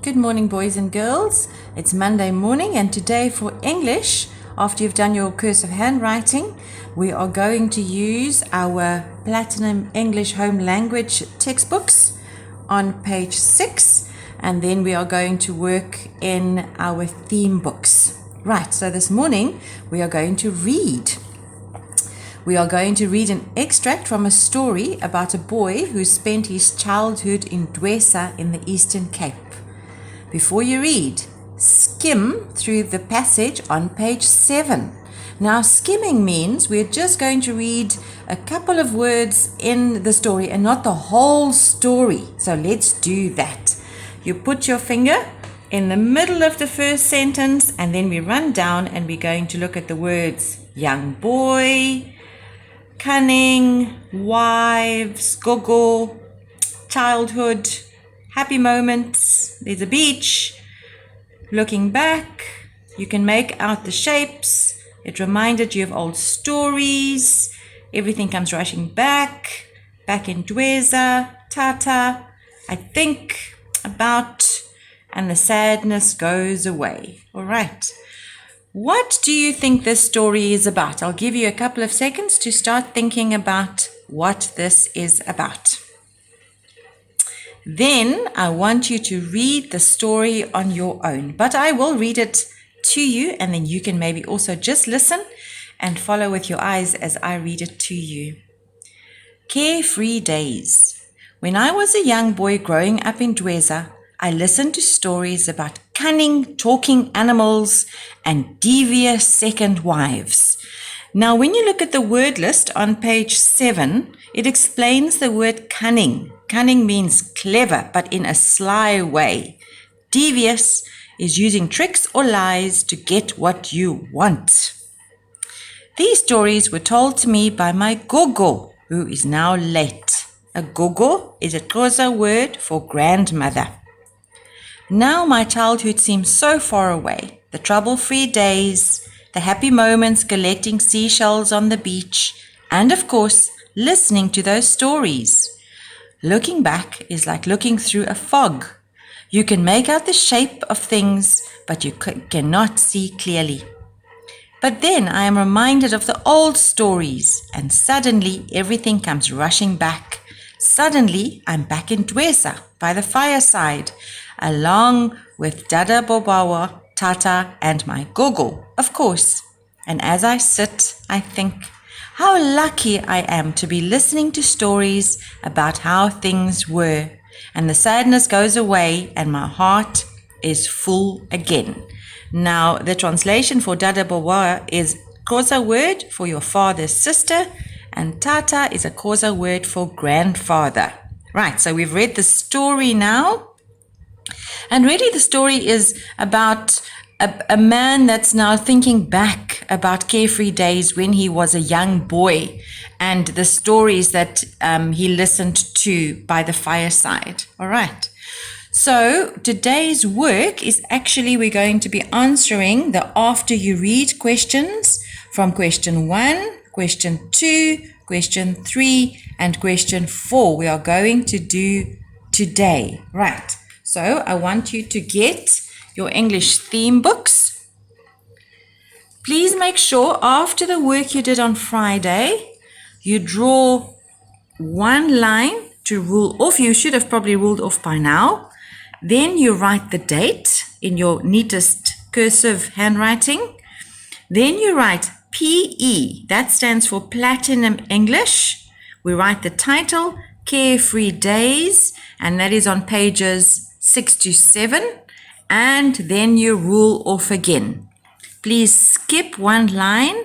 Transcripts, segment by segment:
Good morning, boys and girls. It's Monday morning, and today for English, after you've done your course of handwriting, we are going to use our Platinum English Home Language textbooks on page 6, and then we are going to work in our theme books. Right, so this morning we are going to read. We are going to read an extract from a story about a boy who spent his childhood in Dwesa in the Eastern Cape. Before you read, skim through the passage on page 7. Now, skimming means we're just going to read a couple of words in the story and not the whole story. So let's do that. You put your finger in the middle of the first sentence, and then we run down and we're going to look at the words young boy, cunning, wives, gogo, childhood, happy moments, there's a beach, looking back, you can make out the shapes, it reminded you of old stories, everything comes rushing back in Dwesa, Tata, I think, about, and the sadness goes away. All right. What do you think this story is about? I'll give you a couple of seconds to start thinking about what this is about. Then I want you to read the story on your own, but I will read it to you, and then you can maybe also just listen and follow with your eyes as I read it to you. Carefree days. When I was a young boy growing up in Dwesa, I listened to stories about cunning, talking animals and devious second wives. Now, when you look at the word list on page 7, it explains the word cunning. Cunning means clever, but in a sly way. Devious is using tricks or lies to get what you want. These stories were told to me by my gogo, who is now late. A gogo is a Xhosa word for grandmother. Now my childhood seems so far away. The trouble-free days, the happy moments collecting seashells on the beach, and of course, listening to those stories. Looking back is like looking through a fog. You can make out the shape of things, but you cannot see clearly. But then I am reminded of the old stories, and suddenly everything comes rushing back. Suddenly I'm back in Dwesa by the fireside, along with Dada Bobawa, Tata, and my gogo, of course. And as I sit, I think, how lucky I am to be listening to stories about how things were, and the sadness goes away and my heart is full again. Now, the translation for Dada Bobawa is Xhosa word for your father's sister, and Tata is a Xhosa word for grandfather. Right, so we've read the story now. And really the story is about a man that's now thinking back about carefree days when he was a young boy and the stories that he listened to by the fireside. All right. So today's work is actually we're going to be answering the after you read questions from question 1, question 2, question 3, and question 4 we are going to do today. Right. So I want you to get your English theme books. Please make sure after the work you did on Friday, you draw one line to rule off. You should have probably ruled off by now. Then you write the date in your neatest cursive handwriting. Then you write PE, that stands for Platinum English. We write the title, Carefree Days, and that is on pages 6 to 7, and then you rule off again. Please skip one line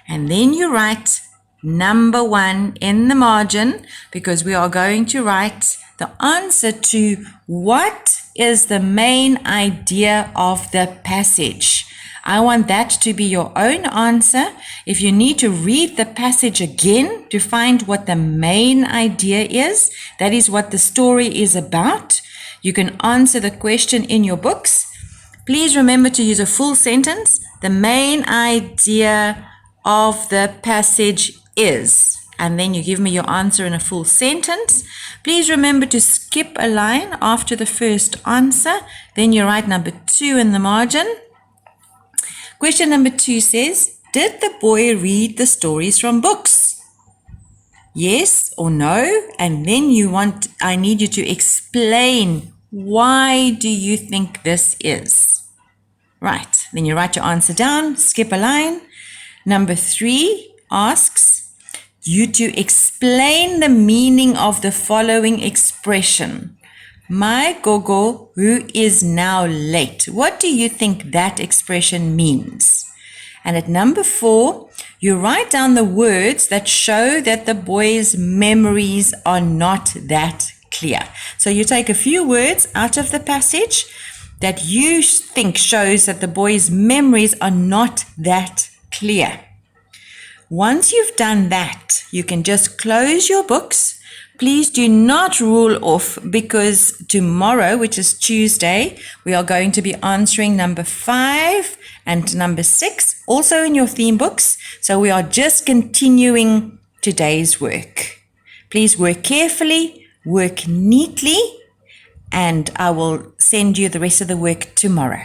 and then you write number 1 in the margin, because we are going to write the answer to what is the main idea of the passage. I want that to be your own answer. If you need to read the passage again to find what the main idea is, that is what the story is about, you can answer the question in your books. Please remember to use a full sentence. The main idea of the passage is, and then you give me your answer in a full sentence. Please remember to skip a line after the first answer. Then you write number 2 in the margin. Question number 2 says, did the boy read the stories from books? Yes or no? And then I need you to explain, why do you think this is? Right, then you write your answer down, skip a line. Number 3 asks you to explain the meaning of the following expression. My gogo who is now late. What do you think that expression means? And at number 4, you write down the words that show that the boy's memories are not that clear. So you take a few words out of the passage that you think shows that the boy's memories are not that clear. Once you've done that, you can just close your books. Please do not rule off, because tomorrow, which is Tuesday, we are going to be answering number 5 and number 6, also in your theme books. So we are just continuing today's work. Please work carefully, work neatly, and I will send you the rest of the work tomorrow.